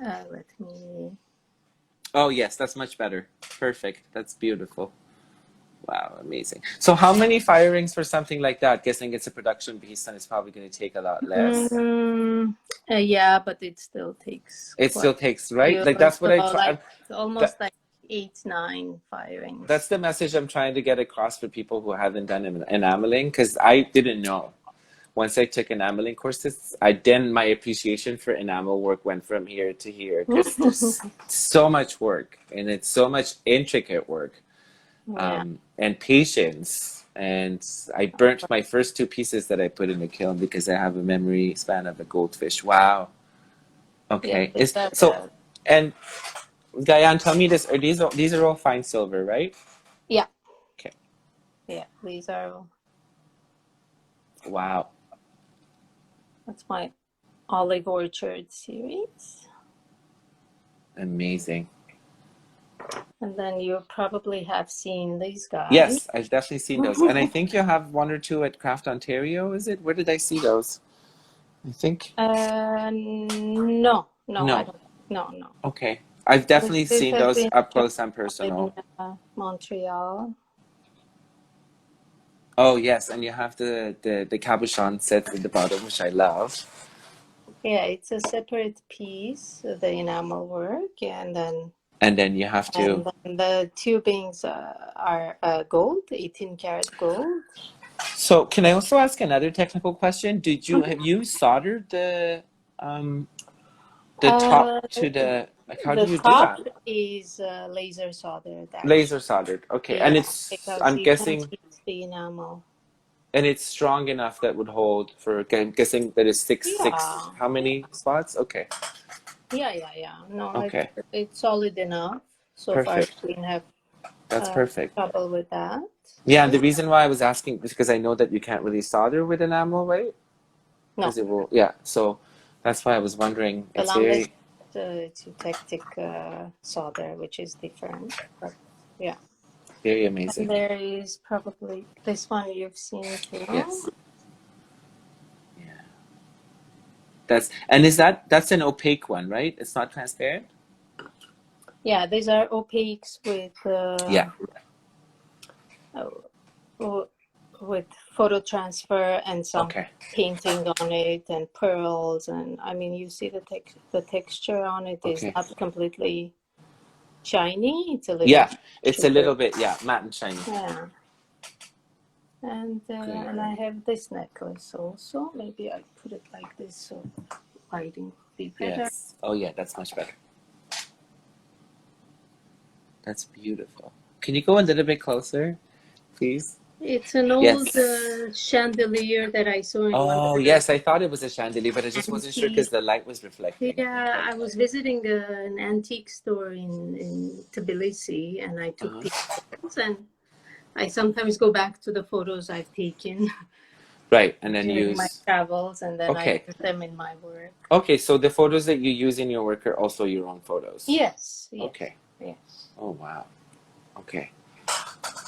S2: Let me.
S1: Oh, yes, that's much better. Perfect. That's beautiful. Wow, amazing. So how many firings for something like that? Guessing it's a production piece and it's probably going to take a lot less.
S2: Yeah, but it still takes
S1: It
S2: quite
S1: still takes,
S2: a
S1: right?
S2: few.
S1: Like that's what I
S2: So like
S1: try.
S2: almost like 8, 9
S1: That's
S2: firings.
S1: the message I'm trying to get across for people who haven't done enameling because I didn't know. Once I took enameling courses, my appreciation for enamel work went from here to here because there's so much work and it's so much intricate work
S2: Yeah.
S1: and patience. And I burnt my first two pieces that I put in the kiln because I have a memory span of a goldfish. Wow.
S2: Yeah,
S1: Okay.
S2: these are
S1: So and Gayane, tell me this: these are all fine silver, right?
S2: yeah,
S1: Okay.
S2: yeah. These are
S1: Wow.
S2: that's my Olive Orchard series.
S1: Amazing.
S2: And then you probably have seen these guys.
S1: Yes, I've definitely seen those, and I think you have one or two at Craft Ontario. Is it? Where did I see those? I think
S2: No, I
S1: no.
S2: don't. No.
S1: Okay, I've definitely
S2: This
S1: seen
S2: has
S1: those
S2: been
S1: up
S2: shown
S1: close and
S2: in
S1: personal.
S2: Montreal.
S1: Oh yes, and you have the cabochon set at the bottom, which I love.
S2: Yeah, it's a separate piece, the enamel work, and
S1: And then you have to.
S2: then the tubings are gold, 18 karat gold.
S1: So can I also ask another technical question? Have you soldered the top to the like? How do
S2: The
S1: you do
S2: top
S1: that?
S2: is laser soldered, actually.
S1: Laser soldered. Okay, and
S2: Yeah,
S1: it's
S2: because
S1: I'm
S2: you can't
S1: guessing.
S2: use the enamel.
S1: And it's strong enough that would hold for, I'm guessing that is six,
S2: Yeah,
S1: how many spots? Okay.
S2: yeah. No,
S1: Okay.
S2: it's solid enough. So far, I
S1: Perfect.
S2: didn't have
S1: That's perfect.
S2: trouble with that.
S1: Yeah, and the reason why I was asking is because I know that you can't really solder with enamel, right?
S2: No,
S1: Because it will, yeah. So that's why I was wondering.
S2: the
S1: It's
S2: longest
S1: very,
S2: it's eutectic solder, which is different. But yeah.
S1: very
S2: And
S1: amazing.
S2: there is probably this one you've seen too.
S1: Yes. Yeah. That's an opaque one, right? It's not transparent?
S2: Yeah, these are opaques with
S1: Yeah.
S2: uh, with photo transfer and some
S1: Okay.
S2: painting on it and pearls, and I mean you see the texture on it is
S1: Okay.
S2: not completely shiny. It's a little
S1: Yeah. It's a
S2: sugar.
S1: little bit, yeah, matte and shiny.
S2: Yeah.
S1: Great.
S2: And I have this necklace also. Maybe I put it like this so lighting would be better.
S1: Yes. Oh yeah, that's much better. That's beautiful. Can you go a little bit closer, please?
S2: It's an old
S1: Yes.
S2: chandelier that I saw in one of
S1: Oh,
S2: the
S1: yes, I thought it was a chandelier, but I just wasn't sure
S2: antique.
S1: because the light was reflecting.
S2: Yeah,
S1: Okay.
S2: I was visiting an antique store in Tbilisi, and I took
S1: Uh-huh.
S2: pictures. And I sometimes go back to the photos I've taken
S1: Right, and then
S2: during my
S1: use.
S2: travels, and then I
S1: Okay.
S2: use them in my work.
S1: Okay, so the photos that you use in your work are also your own photos.
S2: Yes,
S1: Okay.
S2: yes.
S1: Oh, wow. Okay.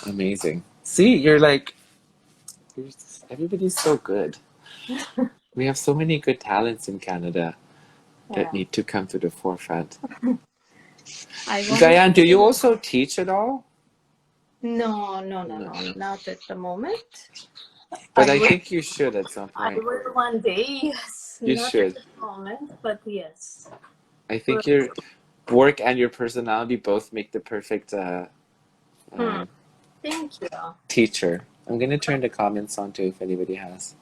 S1: Amazing. See, you're, everybody's so good. We have so many good talents in Canada that
S2: Yeah.
S1: need to come to the forefront.
S2: I wanted
S1: Gayane, do you
S2: to.
S1: also teach at all?
S2: No,
S1: No.
S2: not at the moment.
S1: But
S2: I
S1: I
S2: will.
S1: think you should at some
S2: I
S1: point.
S2: will one day. Yes,
S1: You
S2: not at
S1: should.
S2: the moment, but yes.
S1: I think your work and your personality both make the perfect
S2: Hmm. Thank you.
S1: teacher. I'm going to turn the comments on too if anybody has.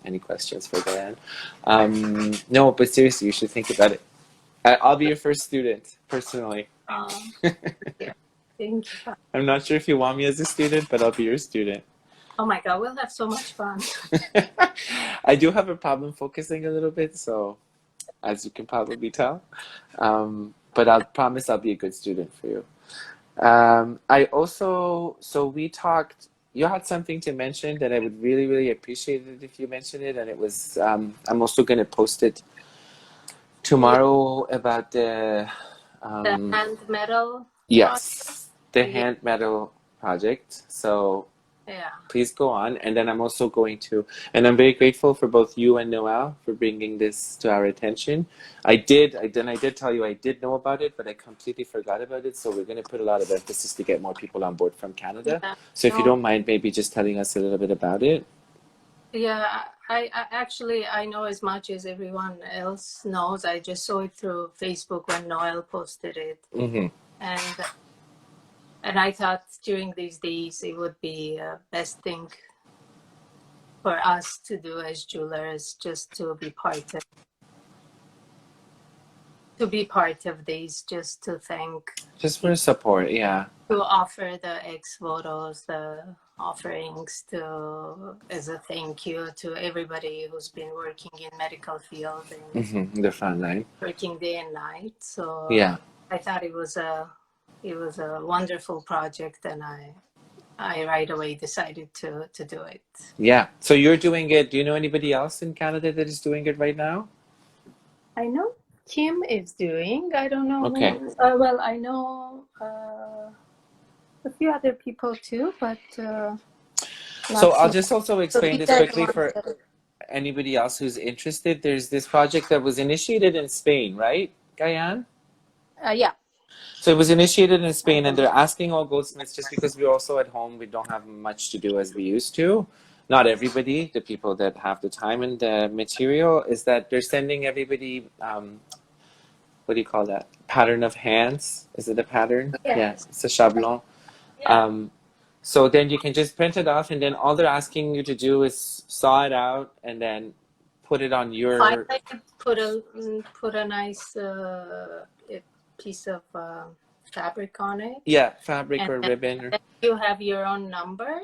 S1: any questions for Gayane. No, but seriously, you should think about it. I'll be your first student, personally.
S2: Yeah. Thank you.
S1: I'm not sure if you want me as a student, but I'll be your student.
S2: Oh my God, we'll have so much fun.
S1: I do have a problem focusing a little bit, so as you can probably tell. But I'll promise I'll be a good student for you. I also, so we talked, you had something to mention that I would really, really appreciate it if you mentioned it. And it was, I'm also going to post it tomorrow about
S2: The hand metal project.
S1: yes, the
S2: Yeah.
S1: hand metal project. So
S2: Yeah.
S1: please go on. And then I'm also going to, and I'm very grateful for both you and Noel for bringing this to our attention. I did tell you I did know about it, but I completely forgot about it. So we're going to put a lot of emphasis to get more people on board from Canada.
S2: Yeah.
S1: So if you
S2: No.
S1: don't mind, maybe just telling us a little bit about it.
S2: Yeah, I actually I know as much as everyone else knows. I just saw it through Facebook when Noel posted it,
S1: Mm-hmm.
S2: and I thought during these days it would be best thing for us to do as jewelers, just to be part of these, just to thank,
S1: Just for support, yeah.
S2: to offer the ex votos, the offerings to as a thank you to everybody who's been working in medical field and
S1: Mm-hmm. The front line.
S2: working day and night. So
S1: Yeah.
S2: I thought it was a wonderful project, and I right away decided to do it.
S1: Yeah. So you're doing it. Do you know anybody else in Canada that is doing it right now?
S2: I know Kim is doing. I don't know.
S1: Okay.
S2: Who, well, I know a few other people too, but
S1: So I'll just also explain this quickly for
S2: that.
S1: anybody else who's interested. There's this project that was initiated in Spain, right, Gayane?
S2: Yeah.
S1: So it was initiated in Spain, and they're asking all goldsmiths, just because we're also at home, we don't have much to do as we used to. Not everybody, the people that have the time and the material, is that they're sending everybody, what do you call that? Pattern of hands? Is it a pattern?
S2: Yes.
S1: Yeah, it's a chablon.
S2: Yeah.
S1: So then you can just print it off, and then all they're asking you to do is saw it out and then put it on your.
S2: Finally, put a nice piece of fabric on it.
S1: Yeah, fabric
S2: And
S1: or ribbon.
S2: then you have your own number,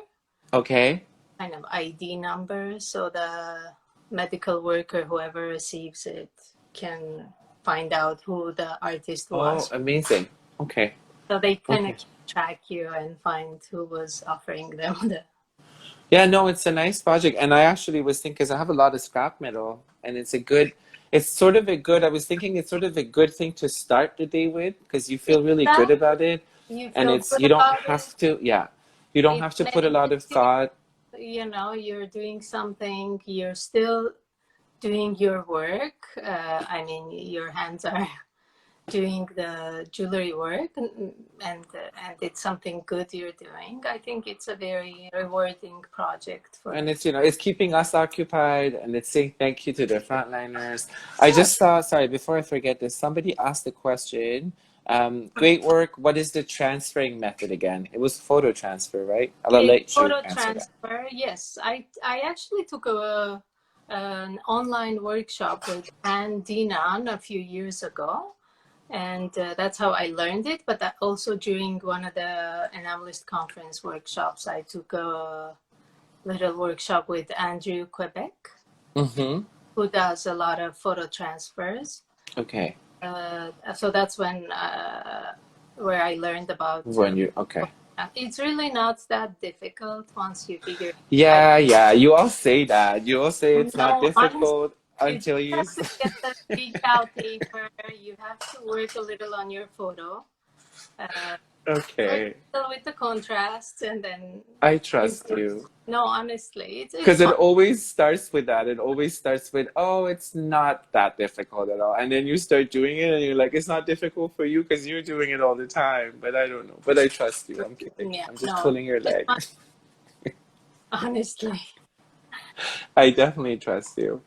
S1: Okay.
S2: kind of ID number, so the medical worker, whoever receives it, can find out who the artist was.
S1: Oh, amazing. Okay.
S2: So they kind
S1: Okay.
S2: of track you and find who was offering them the.
S1: Yeah, no, it's a nice project. And I actually was thinking, because I have a lot of scrap metal, and it's sort of a good, I was thinking it's sort of a good thing to start the day with, because you feel really good about it.
S2: You
S1: And
S2: feel good
S1: you don't
S2: about
S1: have
S2: it.
S1: to, yeah, you don't
S2: It
S1: have to put a lot of
S2: makes you,
S1: thought.
S2: you're doing something, you're still doing your work. I mean, your hands are doing the jewelry work, and it's something good you're doing. I think it's a very rewarding project for.
S1: And it's keeping us occupied, and it's saying thank you to the frontliners. I just saw, sorry, before I forget this, somebody asked a question. Great work. What is the transferring method again? It was photo transfer, right? I'll let you
S2: Photo
S1: answer that.
S2: transfer. Yes, I actually took an online workshop with Anne Dinan a few years ago, and that's how I learned it. But also during one of the enamelist conference workshops, I took a little workshop with Andrew Quebec,
S1: Mm-hmm.
S2: who does a lot of photo transfers.
S1: Okay.
S2: So that's where I learned about.
S1: Okay.
S2: It's really not that difficult once you figure.
S1: Yeah. You all say that. You all say it's not
S2: No, honestly,
S1: difficult until
S2: you
S1: you.
S2: have to get the big out paper. You have to work a little on your photo.
S1: Okay.
S2: With the contrast, and then
S1: I trust you.
S2: No, honestly, it's
S1: Because it
S2: fun.
S1: always starts with that. It always starts with, oh, it's not that difficult at all. And then you start doing it and you're like, it's not difficult for you because you're doing it all the time. But I don't know. But I trust you. I'm kidding.
S2: Yeah,
S1: I'm just
S2: no,
S1: pulling your
S2: it's
S1: leg.
S2: fun. Honestly.
S1: I definitely trust you.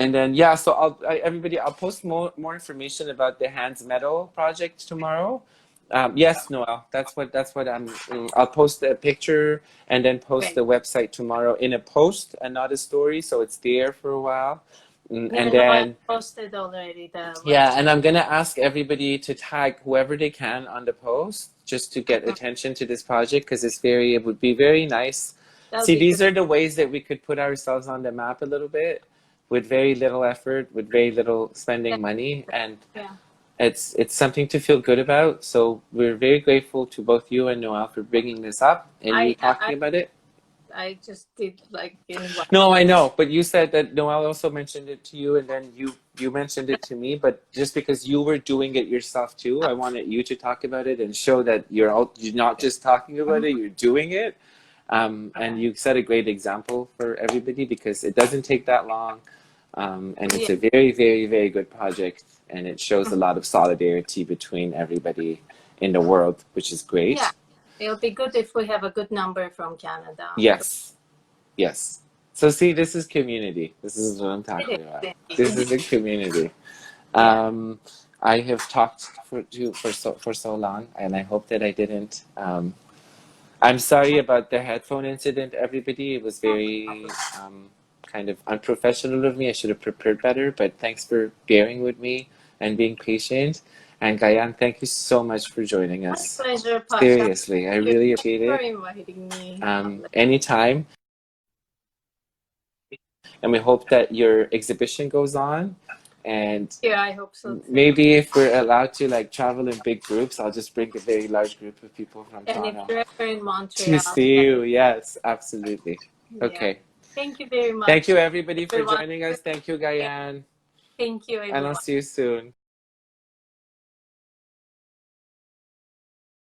S1: And then, yeah, so everybody, I'll post more information about the Hands Metal project tomorrow. Yes, Noel. That's what I'm. I'll post a picture and then post
S2: Great.
S1: the website tomorrow in a post and not a story, so it's there for a while.
S2: Yeah,
S1: And
S2: no, I
S1: then
S2: posted already the
S1: yeah,
S2: website.
S1: and I'm gonna ask everybody to tag whoever they can on the post just to get
S2: Mhm.
S1: attention to this project because it would be very nice.
S2: That'll
S1: See,
S2: be
S1: these
S2: great.
S1: are the ways that we could put ourselves on the map a little bit with very little effort, with very little spending money, and
S2: Yeah.
S1: it's something to feel good about. So we're very grateful to both you and Noel for bringing this up and you
S2: I,
S1: talking
S2: I
S1: about it.
S2: I just did like in one.
S1: No, I know, but you said that Noel also mentioned it to you, and then you mentioned it to me. But just because you were doing it yourself too, I wanted you to talk about it and show that you're not just talking about it, you're doing it. And you set a great example for everybody because it doesn't take that long, and it's
S2: Yeah.
S1: a very, very, very good project, and it shows a lot of solidarity between everybody in the world, which is
S2: Yeah.
S1: great.
S2: It'll be good if we have a good number from Canada.
S1: Yes. Yes. So see, this is community. This is what I'm
S2: It
S1: talking about.
S2: is
S1: This
S2: indeed.
S1: is a community.
S2: Yeah.
S1: Um, I have talked for so long, and I hope that I didn't. I'm sorry about the headphone incident, everybody. It was
S2: No
S1: very
S2: problem.
S1: kind of unprofessional of me. I should have prepared better, but thanks for bearing with me and being patient. And Gayane, thank you so much for joining
S2: My
S1: us.
S2: pleasure, Pasha.
S1: Seriously, I
S2: Thank you
S1: really appreciate
S2: for
S1: it.
S2: inviting me.
S1: Anytime. And we hope that your exhibition goes on. And
S2: Yeah, I hope so too.
S1: maybe if we're allowed to like travel in big groups, I'll just bring a very large group of people from
S2: And if
S1: Toronto
S2: you're ever in
S1: to
S2: Montreal,
S1: see you. Yes, absolutely.
S2: yeah.
S1: Okay.
S2: Thank you very
S1: Thank
S2: much,
S1: you everybody for
S2: everyone.
S1: joining us. Thank you, Gayane.
S2: Thank you,
S1: And I'll
S2: everyone.
S1: see you soon.